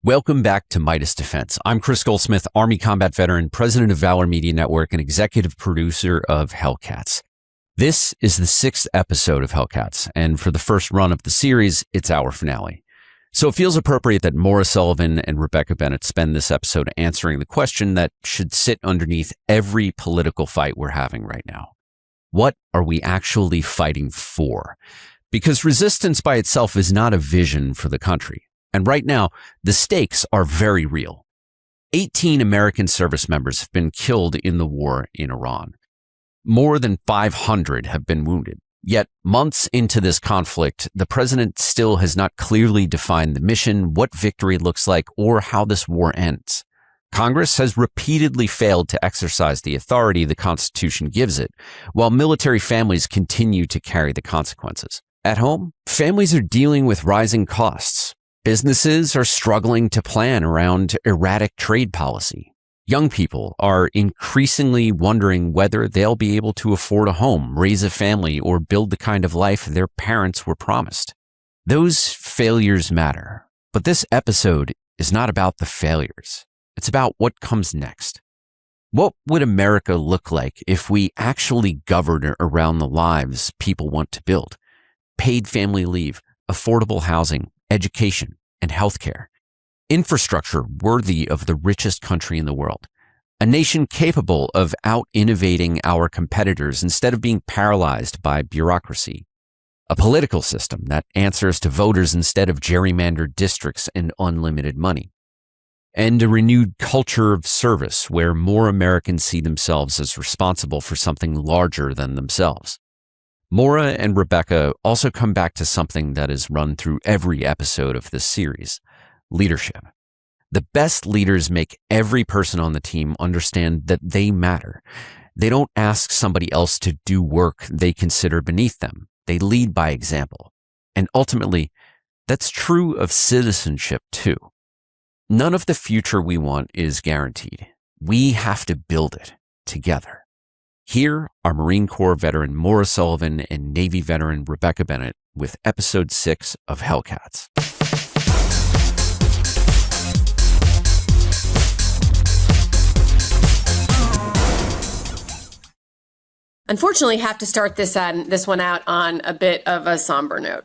Welcome back to Midas Defense. I'm Chris Goldsmith, Army combat veteran, president of Valor Media Network, and executive producer of Hellcats. This is the 6th episode of Hellcats, and for the first run of the series, it's our finale. So it feels appropriate that Maura Sullivan and Rebecca Bennett spend this episode answering the question that should sit underneath every political fight we're having right now. What are we actually fighting for? Because resistance by itself is not a vision for the country. And right now, the stakes are very real. 18 American service members have been killed in the war in Iran. More than 500 have been wounded. Yet, months into this conflict, the president still has not clearly defined the mission, what victory looks like, or how this war ends. Congress has repeatedly failed to exercise the authority the Constitution gives it, while military families continue to carry the consequences. At home, families are dealing with rising costs. Businesses are struggling to plan around erratic trade policy. Young people are increasingly wondering whether they'll be able to afford a home, raise a family, or build the kind of life their parents were promised. Those failures matter, but this episode is not about the failures. It's about what comes next. What would America look like if we actually governed around the lives people want to build? Paid family leave, affordable housing, education, and healthcare. Infrastructure worthy of the richest country in the world. A nation capable of out-innovating our competitors instead of being paralyzed by bureaucracy. A political system that answers to voters instead of gerrymandered districts and unlimited money. And a renewed culture of service where more Americans see themselves as responsible for something larger than themselves. Maura and Rebecca also come back to something that is run through every episode of this series: leadership. The best leaders make every person on the team understand that they matter. They don't ask somebody else to do work they consider beneath them. They lead by example. And ultimately, that's true of citizenship too. None of the future we want is guaranteed. We have to build it together. Here are Marine Corps veteran Maura Sullivan and Navy veteran Rebecca Bennett with episode 6 of Hellcats. Unfortunately, have to start this one out on a bit of a somber note.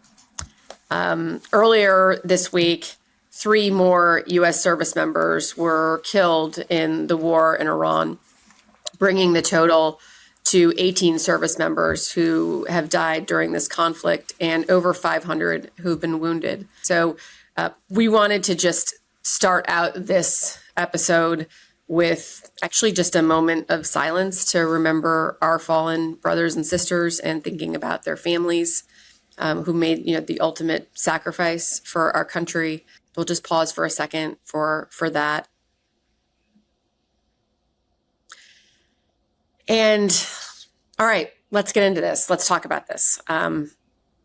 Earlier this week, 3 more U.S. service members were killed in the war in Iran, bringing the total to 18 service members who have died during this conflict and over 500 who've been wounded. So we wanted to just start out this episode with actually just a moment of silence to remember our fallen brothers and sisters and thinking about their families who made the ultimate sacrifice for our country. We'll just pause for a second for that. And all right, let's get into this. Let's talk about this.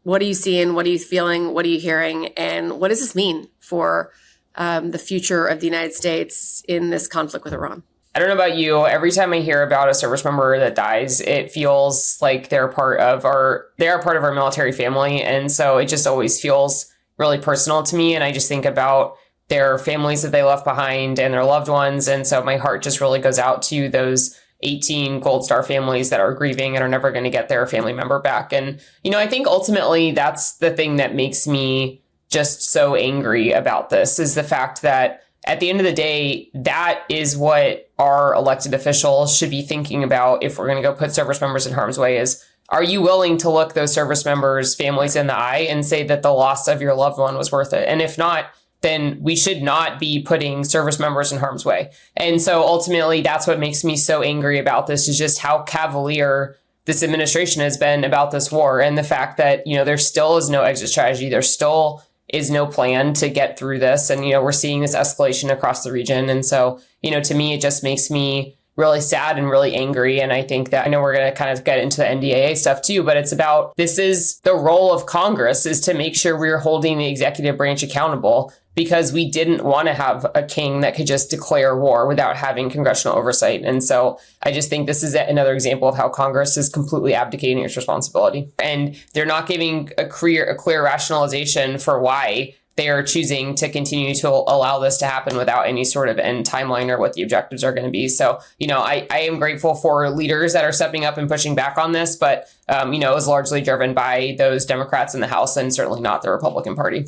What are you seeing? What are you feeling? What are you hearing? And what does this mean for the future of the United States in this conflict with Iran? I don't know about you. Every time I hear about a service member that dies, it feels like they're part of our military family. And so it just always feels really personal to me. And I just think about their families that they left behind and their loved ones. And so my heart just really goes out to those 18 Gold Star families that are grieving and are never going to get their family member back. And, I think ultimately that's the thing that makes me just so angry about this, is the fact that at the end of the day, that is what our elected officials should be thinking about if we're going to go put service members in harm's way. Is, are you willing to look those service members' families in the eye and say that the loss of your loved one was worth it? And if not, then we should not be putting service members in harm's way. And so ultimately, that's what makes me so angry about this, is just how cavalier this administration has been about this war, and the fact that, there still is no exit strategy. There still is no plan to get through this. And, we're seeing this escalation across the region. And so, to me, it just makes me really sad and really angry. And I think that, I know we're going to kind of get into the NDAA stuff too, but it's about, this is the role of Congress, is to make sure we're holding the executive branch accountable, because we didn't want to have a king that could just declare war without having congressional oversight. And so I just think this is another example of how Congress is completely abdicating its responsibility. And they're not giving a clear rationalization for why they are choosing to continue to allow this to happen without any sort of end timeline or what the objectives are going to be. So, I am grateful for leaders that are stepping up and pushing back on this, but, it was largely driven by those Democrats in the House and certainly not the Republican Party.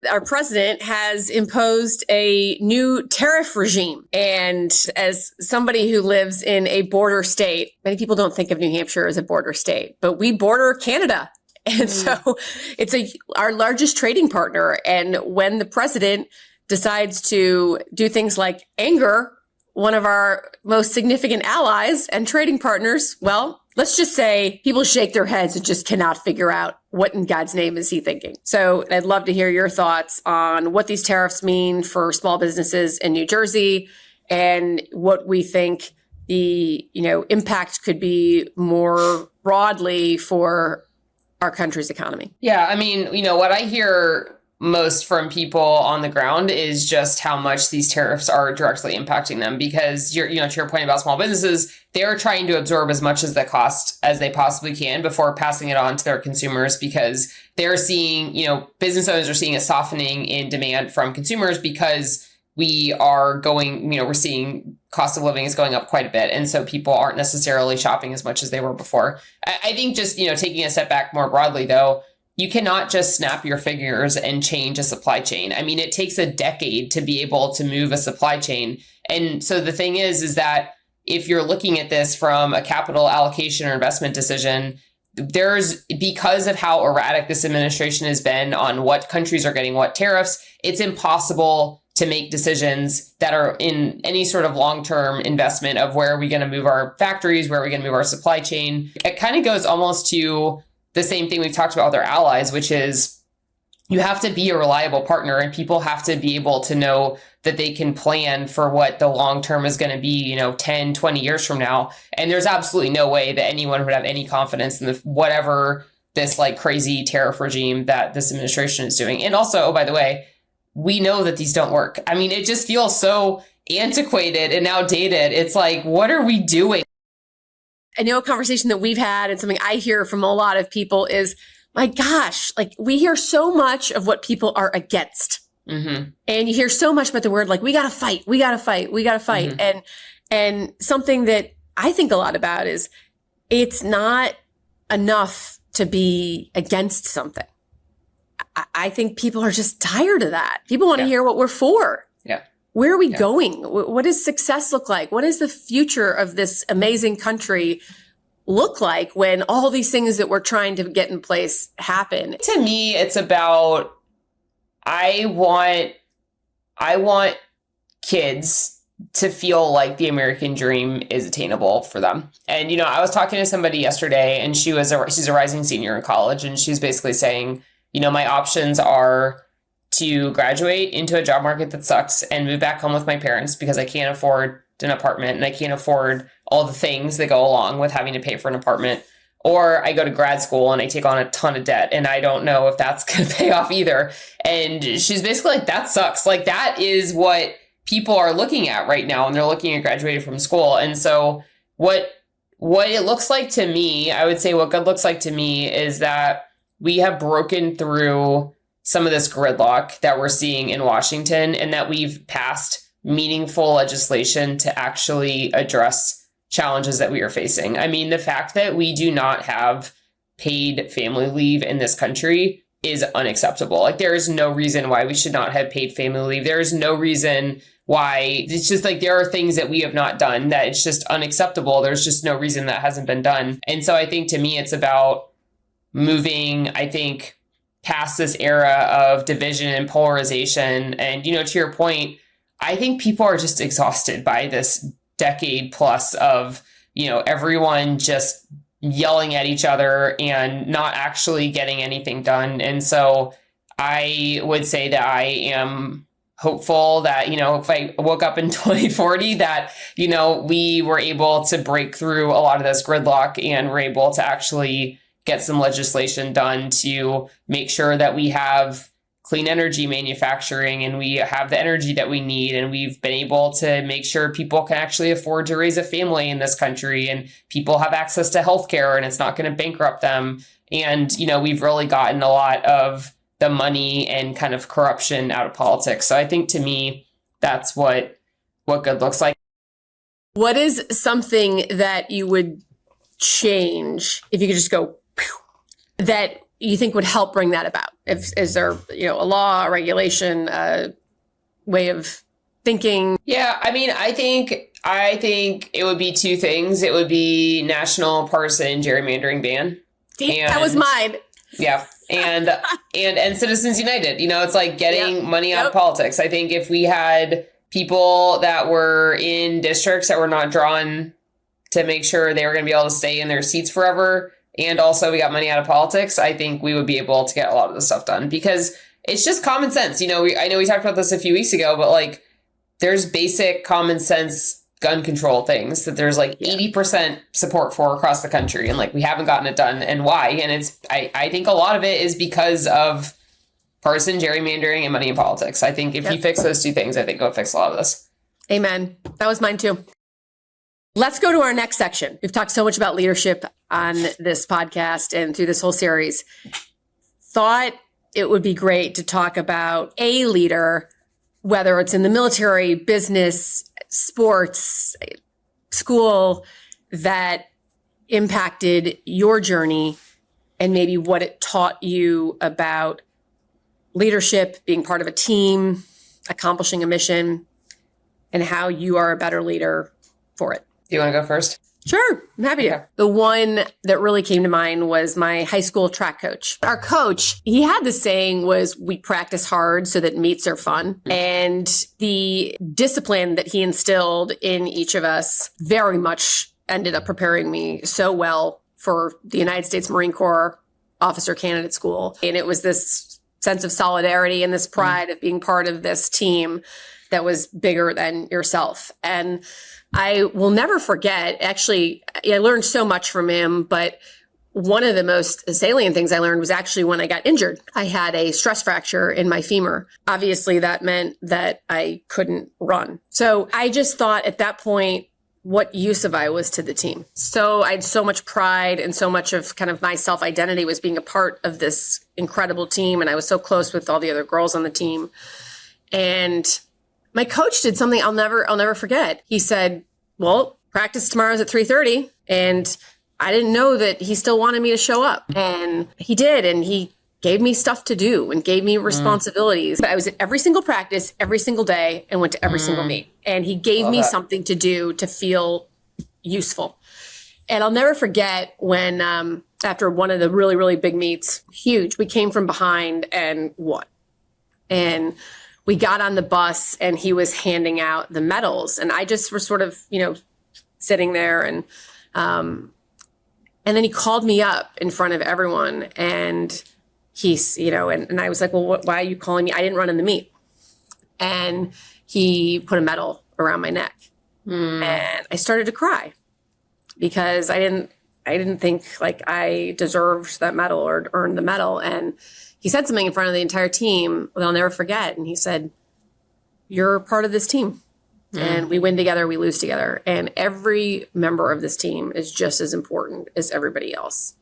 Our president has imposed a new tariff regime. And as somebody who lives in a border state, many people don't think of New Hampshire as a border state, but we border Canada. And so it's our largest trading partner. And when the president decides to do things like anger one of our most significant allies and trading partners, well, let's just say people shake their heads and just cannot figure out what in God's name is he thinking. So I'd love to hear your thoughts on what these tariffs mean for small businesses in New Jersey and what we think the, impact could be more broadly for our country's economy. Yeah, I mean, what I hear most from people on the ground is just how much these tariffs are directly impacting them, because to your point about small businesses, they're trying to absorb as much as the cost as they possibly can before passing it on to their consumers, because they're seeing, business owners are seeing a softening in demand from consumers because we are going, we're seeing cost of living is going up quite a bit. And so people aren't necessarily shopping as much as they were before. I think just, taking a step back more broadly, though, you cannot just snap your fingers and change a supply chain. I mean, it takes a decade to be able to move a supply chain. And so the thing is that if you're looking at this from a capital allocation or investment decision, because of how erratic this administration has been on what countries are getting what tariffs, it's impossible to make decisions that are in any sort of long-term investment of where are we going to move our factories, where are we going to move our supply chain. It kind of goes almost to the same thing we've talked about with our allies, which is you have to be a reliable partner and people have to be able to know that they can plan for what the long term is going to be, 10, 20 years from now. And there's absolutely no way that anyone would have any confidence in whatever this crazy tariff regime that this administration is doing. And also, oh, by the way, we know that these don't work. I mean, it just feels so antiquated and outdated. It's like, what are we doing? I know a conversation that we've had and something I hear from a lot of people is, my gosh, we hear so much of what people are against. Mm-hmm. And you hear so much about the word, we got to fight, we got to fight, we got to fight. Mm-hmm. And something that I think a lot about is it's not enough to be against something. I think people are just tired of that. People want to hear what we're for. Yeah. Where are we going? What does success look like? What does the future of this amazing country look like when all these things that we're trying to get in place happen? To me, it's about, I want kids to feel like the American dream is attainable for them. And, I was talking to somebody yesterday and she's a rising senior in college. And she's basically saying, my options are to graduate into a job market that sucks and move back home with my parents because I can't afford an apartment and I can't afford all the things that go along with having to pay for an apartment. Or I go to grad school and I take on a ton of debt and I don't know if that's going to pay off either. And she's basically like, that sucks. That is what people are looking at right now. And they're looking at graduating from school. And so what it looks like to me, I would say what good looks like to me is that we have broken through some of this gridlock that we're seeing in Washington and that we've passed meaningful legislation to actually address challenges that we are facing. I mean, the fact that we do not have paid family leave in this country is unacceptable. There is no reason why we should not have paid family leave. There is no reason why. It's just there are things that we have not done that it's just unacceptable. There's just no reason that hasn't been done. And so I think to me, it's about moving, past this era of division and polarization. And, to your point, I think people are just exhausted by this decade plus of, everyone just yelling at each other and not actually getting anything done. And so I would say that I am hopeful that, if I woke up in 2040, that, we were able to break through a lot of this gridlock and we're able to actually get some legislation done to make sure that we have clean energy manufacturing and we have the energy that we need. And we've been able to make sure people can actually afford to raise a family in this country and people have access to healthcare and it's not going to bankrupt them. And, we've really gotten a lot of the money and kind of corruption out of politics. So I think to me, that's what good looks like. What is something that you would change if you could just go that you think would help bring that about? Is there, a law, a regulation, a way of thinking? Yeah, I mean, I think it would be two things. It would be national partisan gerrymandering ban. That was mine. Yeah. And Citizens United, it's like getting money out of politics. I think if we had people that were in districts that were not drawn to make sure they were going to be able to stay in their seats forever, and also we got money out of politics, I think we would be able to get a lot of this stuff done, because it's just common sense. I know we talked about this a few weeks ago, but like there's basic common sense gun control things that there's like 80% support for across the country. And like, we haven't gotten it done. And why? And I think a lot of it is because of partisan gerrymandering and money in politics. I think if you fix those two things, I think it'll fix a lot of this. Amen. That was mine too. Let's go to our next section. We've talked so much about leadership on this podcast and through this whole series. Thought it would be great to talk about a leader, whether it's in the military, business, sports, school, that impacted your journey and maybe what it taught you about leadership, being part of a team, accomplishing a mission, and how you are a better leader for it. Do you want to go first? Sure, I'm happy to. The one that really came to mind was my high school track coach. Our coach, he had this saying was, we practice hard so that meets are fun. And the discipline that he instilled in each of us very much ended up preparing me so well for the United States Marine Corps Officer Candidate School. And it was this sense of solidarity and this pride of being part of this team that was bigger than yourself. And I will never forget, actually, I learned so much from him, but one of the most salient things I learned was actually when I got injured. I had a stress fracture in my femur. Obviously, that meant that I couldn't run. So I just thought at that point, what use of I was to the team. So I had so much pride, and so much of kind of my self-identity was being a part of this incredible team. And I was so close with all the other girls on the team. And my coach did something I'll never forget. He said, well, practice tomorrow's at 3:30. And I didn't know that he still wanted me to show up. And he did. And he gave me stuff to do and gave me responsibilities. But I was at every single practice, every single day, and went to every single meet. And he gave me something to do to feel useful. And I'll never forget when, after one of the really, really big meets, huge, we came from behind and won. And we got on the bus and he was handing out the medals, and I just was sort of, sitting there, and then he called me up in front of everyone, and he's, and I was like, well, why are you calling me? I didn't run in the meet. And he put a medal around my neck, and I started to cry because I didn't think like I deserved that medal or earned the medal. And he said something in front of the entire team that I'll never forget. And he said, you're part of this team, and we win together, we lose together. And every member of this team is just as important as everybody else.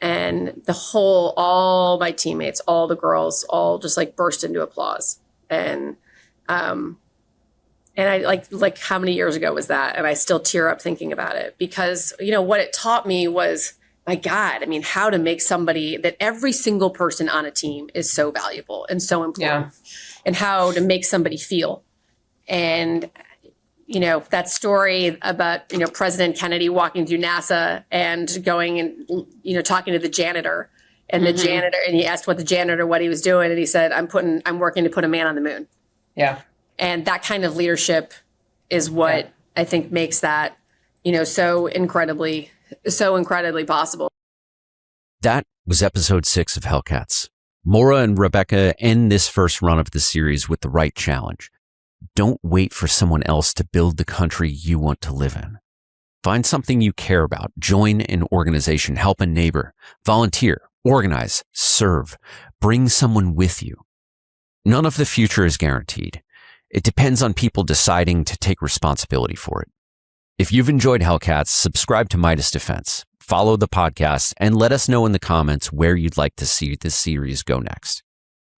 And all my teammates, all the girls, all just like burst into applause. And I like how many years ago was that? And I still tear up thinking about it, because, what it taught me was, my God, I mean, how to make somebody that every single person on a team is so valuable and so important, and how to make somebody feel. And, that story about, President Kennedy walking through NASA and going and, talking to the janitor, and the janitor, and he asked what he was doing. And he said, I'm working to put a man on the moon. Yeah. And that kind of leadership is what I think makes that, so incredibly possible. That was episode 6 of Hellcats. Maura and Rebecca end this first run of the series with the right challenge. Don't wait for someone else to build the country you want to live in. Find something you care about. Join an organization. Help a neighbor. Volunteer. Organize. Serve. Bring someone with you. None of the future is guaranteed. It depends on people deciding to take responsibility for it. If you've enjoyed Hellcats, subscribe to Meidas Defense, follow the podcast, and let us know in the comments where you'd like to see this series go next.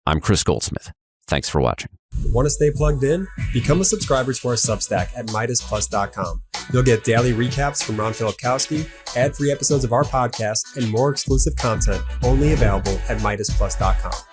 I'm Chris Goldsmith. Thanks for watching. Want to stay plugged in? Become a subscriber to our Substack at MeidasPlus.com. You'll get daily recaps from Ron Filipkowski, ad-free episodes of our podcast, and more exclusive content only available at MeidasPlus.com.